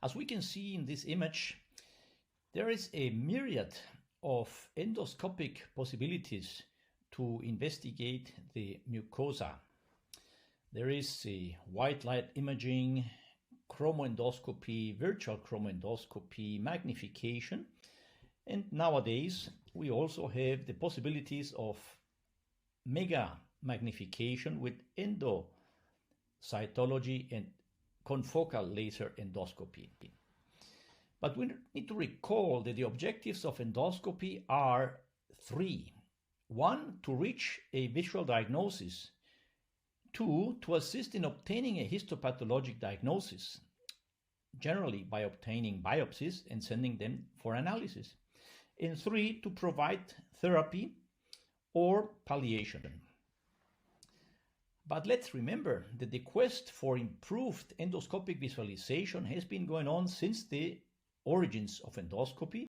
As we can see in this image, there is a myriad of endoscopic possibilities to investigate the mucosa. There is a white light imaging, chromoendoscopy, virtual chromoendoscopy, magnification, and nowadays we also have the possibilities of mega magnification with endocytology and confocal laser endoscopy. But we need to recall that the objectives of endoscopy are three. One, to reach a visual diagnosis. Two, to assist in obtaining a histopathologic diagnosis, generally by obtaining biopsies and sending them for analysis. And three, to provide therapy or palliation. But let's remember that the quest for improved endoscopic visualization has been going on since the origins of endoscopy.